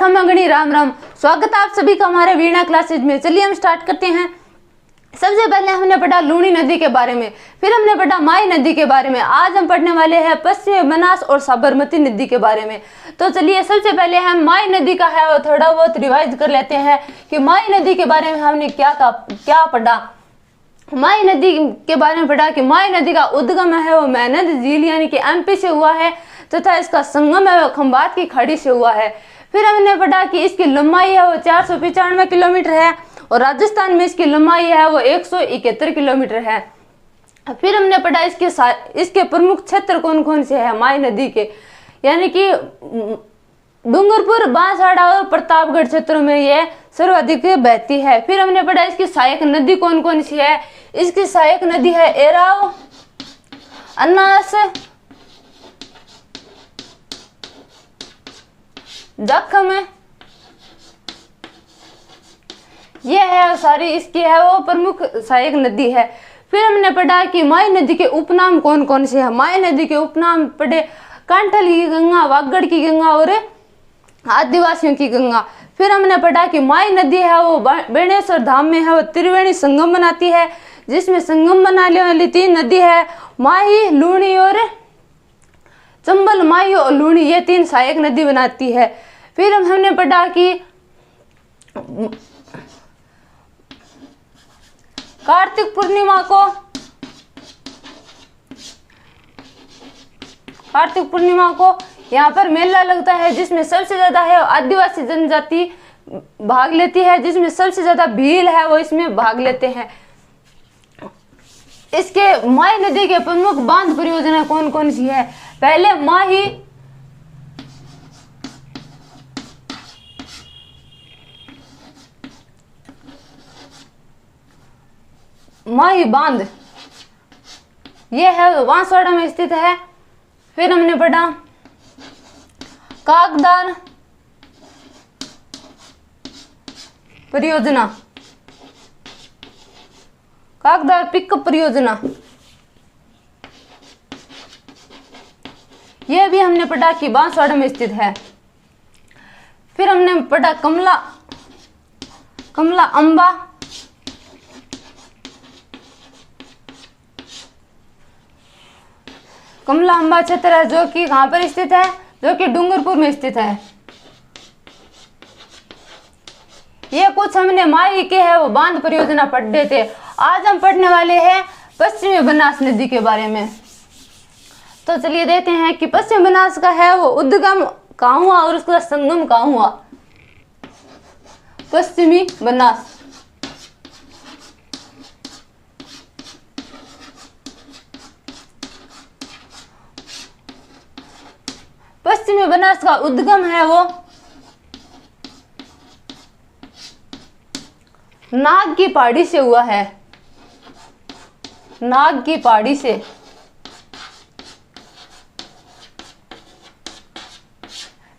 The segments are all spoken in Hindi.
खमा गणी राम राम। स्वागत है आप सभी का हमारे वीणा क्लासेज में। चलिए हम स्टार्ट करते हैं। सबसे पहले हमने पढ़ा लूणी नदी के बारे में, फिर हमने पढ़ा माई नदी के बारे में। आज हम पढ़ने वाले हैं पश्चिमी बनास और साबरमती नदी के बारे में। तो चलिए सबसे पहले हम माई नदी का है वो थोड़ा बहुत रिवाइज कर लेते हैं कि माई नदी के बारे में हमने क्या पढ़ा। माई नदी के बारे में पढ़ा कि माई नदी का उद्गम है वो मेहनत झील यानी कि एमपी से हुआ है तथा इसका संगम है वो खंभात की खाड़ी से हुआ है। फिर हमने पढ़ा कि इसकी लंबाई है वो 495 किलोमीटर है और राजस्थान में इसकी लंबाई है वो 171 किलोमीटर है। फिर हमने पढ़ा इसके प्रमुख क्षेत्र कौन कौन से है माई नदी के, यानी कि डूंगरपुर, बांसवाड़ा और प्रतापगढ़ क्षेत्रों में यह सर्वाधिक बहती है। फिर हमने पढ़ा इसकी सहायक नदी कौन कौन सी है। इसकी सहायक नदी है एराव, अन्नास, जखम, ये है सारी इसकी है वो प्रमुख सहायक नदी है। फिर हमने पढ़ा कि माई नदी के उपनाम कौन कौन से हैं। माई नदी के उपनाम पढ़े कांठल की गंगा, वागड़ की गंगा और आदिवासियों की गंगा। फिर हमने पढ़ा कि माई नदी है वो बेणेश्वर धाम में है वो त्रिवेणी संगम बनाती है, जिसमें संगम बनाने वाली 3 नदी है माही, लूणी और चंबल। माही और लूणी ये 3 सहायक नदी बनाती है। फिर हमने पढ़ा कि कार्तिक पूर्णिमा को यहाँ पर मेला लगता है, जिसमें सबसे ज्यादा है आदिवासी जनजाति भाग लेती है, जिसमें सबसे ज्यादा भील है वो इसमें भाग लेते हैं। इसके माई नदी के प्रमुख बांध परियोजना कौन कौन सी है। पहले माही बांध, ये है बांसवाड़ा में स्थित है। फिर हमने पढ़ा कागदार परियोजना, कागदार पिकअप परियोजना, यह भी हमने पढ़ा कि बांसवाड़ा में स्थित है। फिर हमने पढ़ा कमला अंबा क्षेत्र है जो कि कहां पर स्थित है, जो कि डूंगरपुर में स्थित है। ये कुछ हमने माई के है वो बांध परियोजना पढ़े थे। आज हम पढ़ने वाले हैं पश्चिमी बनास नदी के बारे में। तो चलिए देखते हैं कि पश्चिम बनास का है वो उद्गम कहाँ हुआ और उसका संगम कहाँ हुआ। पश्चिमी बनास, पश्चिमी बनास का उद्गम है वो नाग की पहाड़ी से हुआ है, नाग की पहाड़ी से।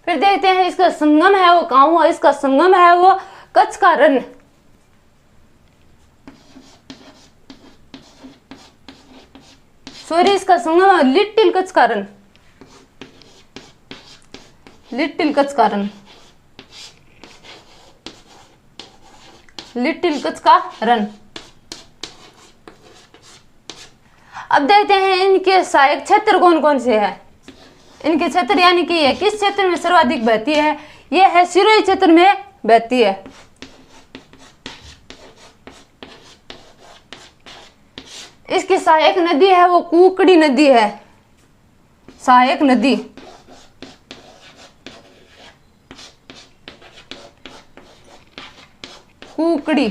फिर देखते हैं इसका संगम है वो कहाँ हुआ। इसका संगम है वो कच्छ का रण, सॉरी इसका संगम है लिटिल कच्छ का रण, लिटिल कच्छ का रण, लिटिल कच्छ का रण। अब देखते हैं इनके सहायक क्षेत्र कौन कौन से हैं। इनके क्षेत्र यानी कि ये किस क्षेत्र में सर्वाधिक बहती है। ये है सिरोही क्षेत्र में बहती है। इसकी सहायक नदी है वो कुकड़ी नदी है, सहायक नदी। कुकड़ी,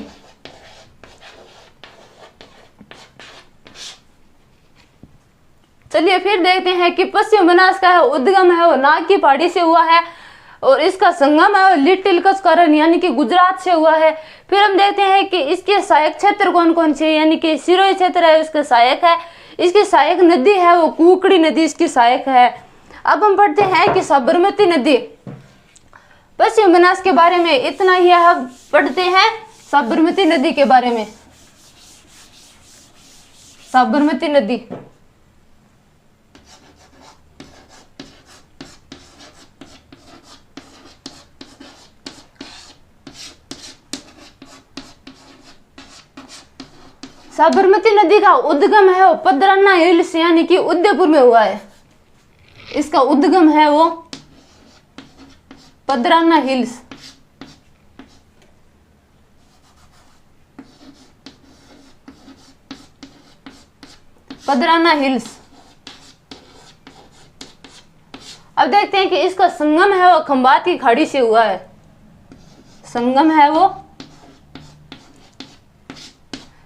चलिए फिर देखते हैं कि पश्चिम बनास का उद्गम है वो नाग की पहाड़ी से हुआ है और इसका संगम है वो लिटिल कच्छ का रण यानी कि गुजरात से हुआ है। फिर हम देखते हैं कि इसके सहायक क्षेत्र कौन कौन से, यानी कि सिरोही क्षेत्र है उसका सहायक है। इसकी सहायक नदी है वो कुकड़ी नदी इसकी सहायक है। अब हम पढ़ते हैं कि साबरमती नदी। पश्चिम बनास के बारे में इतना ही हम पढ़ते हैं साबरमती नदी के बारे में। साबरमती नदी साबरमती नदी का उद्गम है वो पदराना हिल्स यानी कि उदयपुर में हुआ है। इसका उद्गम है वो पदराना हिल्स। पदराना हिल्स। अब देखते हैं कि इसका संगम है वो खंबात की खाड़ी से हुआ है। संगम है वो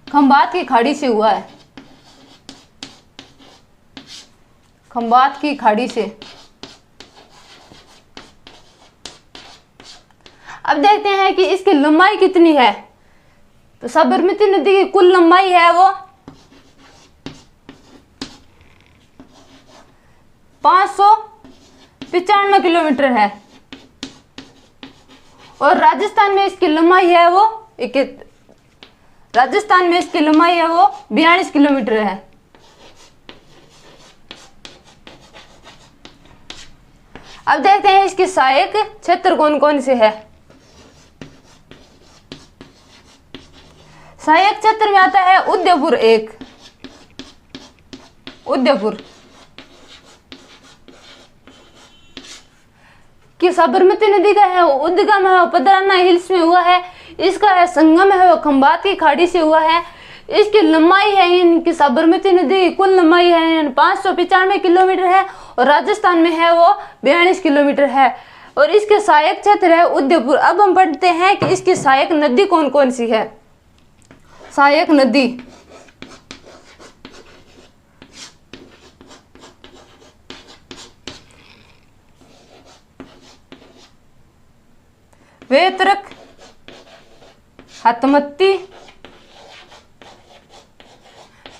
खंबात की खाड़ी से हुआ है। खंबात की खाड़ी से। अब देखते हैं कि इसकी लंबाई कितनी है। तो साबरमती नदी की कुल लंबाई है वो 595 किलोमीटर है और राजस्थान में इसकी लंबाई है वो 42 किलोमीटर है। अब देखते हैं इसके सहायक क्षेत्र कौन कौन से है। सहायक क्षेत्र में आता है उदयपुर। उदयपुर कि साबरमती नदी का है वो उद्गम है वो पदराना हिल्स में हुआ है। इसका है संगम है वो खंबात की खाड़ी से हुआ है। इसकी लंबाई है इनकी साबरमती नदी की कुल लंबाई है 595 किलोमीटर है और राजस्थान में है वो 42 किलोमीटर है और इसके सहायक क्षेत्र है उदयपुर। अब हम पढ़ते हैं कि इसकी सहायक नदी कौन कौन सी है। सहायक नदी वेतरक, हतमती,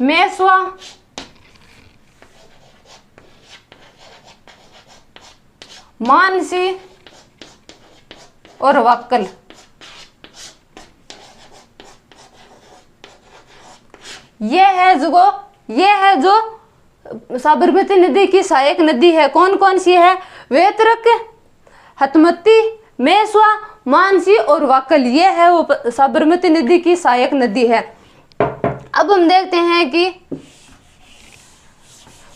मेसवा, मानसी और वक्कल। ये है जो साबरमती नदी की सहायक नदी है। कौन कौन सी है? वेतरक, हतमती, मेसवा, मानसी और वाकल। ये है वो साबरमती नदी की सहायक नदी है। अब हम देखते हैं कि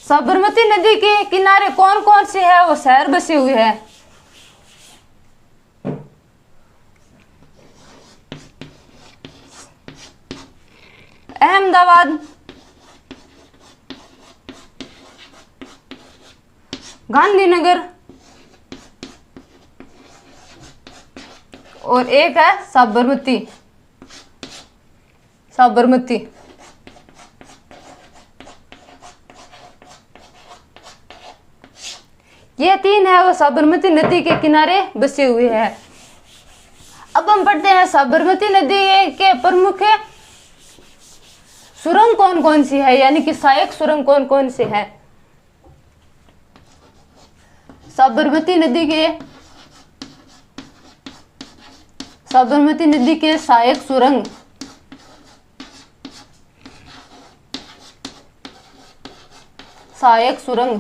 साबरमती नदी के किनारे कौन कौन से है वो शहर बसे हुए हैं। अहमदाबाद, गांधीनगर और एक है साबरमती। ये तीन है वो साबरमती नदी के किनारे बसे हुए हैं। अब हम पढ़ते हैं साबरमती नदी के प्रमुख सुरंग कौन कौन सी है, यानी कि सहायक सुरंग कौन कौन से है। साबरमती नदी के सहायक सुरंग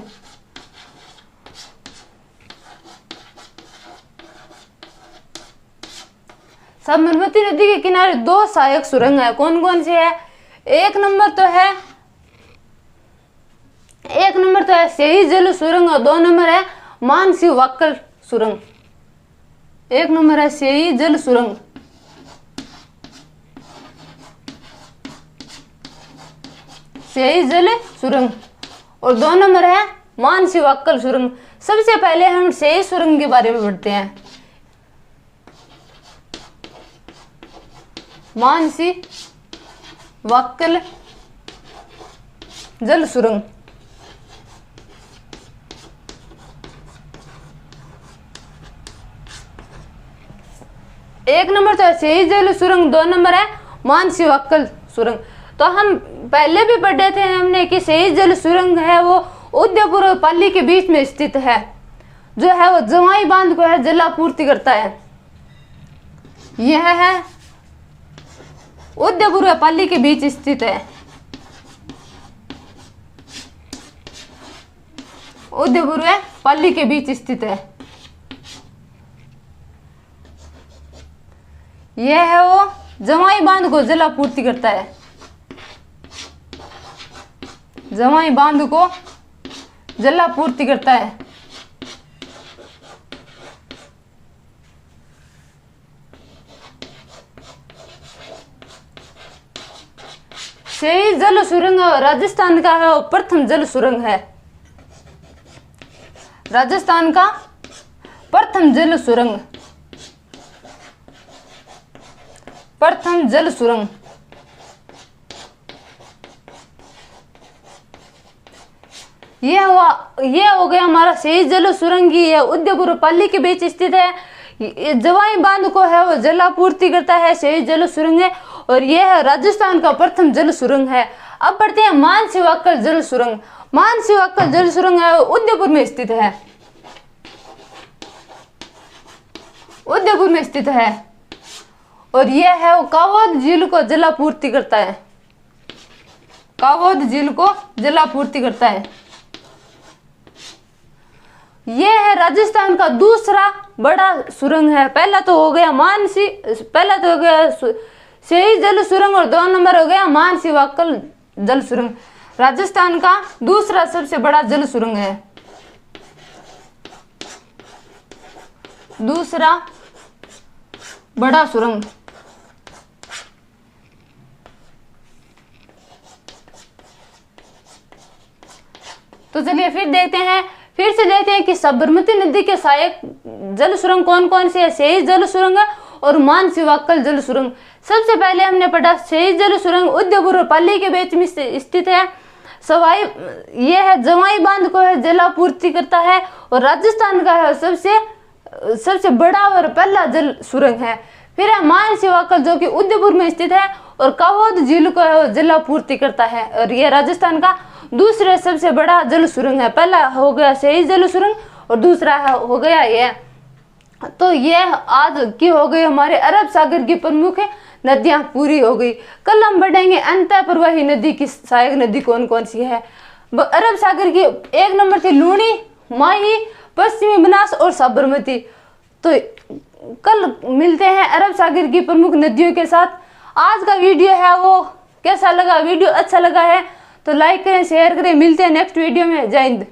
साबरमती नदी के किनारे दो सहायक सुरंग है। कौन कौन से है? एक नंबर तो है सही जल सुरंग और 2 नंबर है मानसी वक्कल सुरंग। 1 नंबर है सही जल सुरंग, और 2 नंबर है मानसी वक्कल सुरंग। सबसे पहले हम सही सुरंग के बारे में पढ़ते हैं। मानसी वक्कल जल सुरंग। एक नंबर तो है सही जल सुरंग, 2 नंबर है मानसी वक्कल सुरंग। तो हम पहले भी पढ़े थे हमने कि सही जल सुरंग है वो उदयपुर और पाली के बीच में स्थित है, जो है वो जवाई बांध को है जलापूर्ति करता है। यह है उदयपुर और पाली के बीच स्थित है। उदयपुर व पाली के बीच स्थित है। यह है वो जवाई बांध को जलापूर्ति करता है। जवाई बांध को जलापूर्ति करता है। शेही जल सुरंग राजस्थान का है और प्रथम जल सुरंग है। राजस्थान का प्रथम जल सुरंग, प्रथम जल सुरंग। ये हो गया हमारा शेही जल सुरंग की, यह उदयपुर और पाली के बीच स्थित है। जवाई बांध को है वो जलापूर्ति करता है, शेही जल सुरंग है और यह है राजस्थान का प्रथम जल सुरंग है। अब बढ़ते हैं मानसिवाकल जल सुरंग। मानसिवाकल जल सुरंग है वो उदयपुर में स्थित है, उदयपुर में स्थित है और यह है वो कावोद झील को जलापूर्ति करता है, कावोद झील को जलापूर्ति करता है। यह है राजस्थान का दूसरा बड़ा सुरंग है। पहला तो हो गया पहला तो हो गया शेही जल सुरंग और 2 नंबर हो गया मानसिवाकल जल सुरंग। राजस्थान का दूसरा सबसे बड़ा जल सुरंग है, दूसरा बड़ा सुरंग। तो चलिए फिर देखते हैं कि साबरमती नदी के सहायक जल सुरंग कौन कौन से है। शेही जल सुरंग और मानसिवाकल जल सुरंग। सबसे पहले हमने पढ़ा शेही जल सुरंग उदयपुर और पाली के बीच में स्थित है। यह है जवाई बांध को है जलापूर्ति करता है और राजस्थान का है सबसे बड़ा और पहला जल सुरंग है। फिर है मानसिवाकल जो कि उदयपुर में स्थित है और कावोद झील को है जलापूर्ति करता है और यह राजस्थान का दूसरा सबसे बड़ा जल सुरंग है। पहला हो गया शेही जल सुरंग और दूसरा हो गया यह। तो यह आज की हो गई हमारे अरब सागर की प्रमुख नदियां पूरी हो गई। कल हम बढ़ेंगे अंतः प्रवाही नदी की सहायक नदी कौन कौन सी है। अरब सागर की 1 नंबर थी लूणी, माही, पश्चिमी बनास और साबरमती। तो कल मिलते हैं अरब सागर की प्रमुख नदियों के साथ। आज का वीडियो है वो कैसा लगा, वीडियो अच्छा लगा है तो लाइक करें, शेयर करें। मिलते हैं नेक्स्ट वीडियो में। जय हिंद।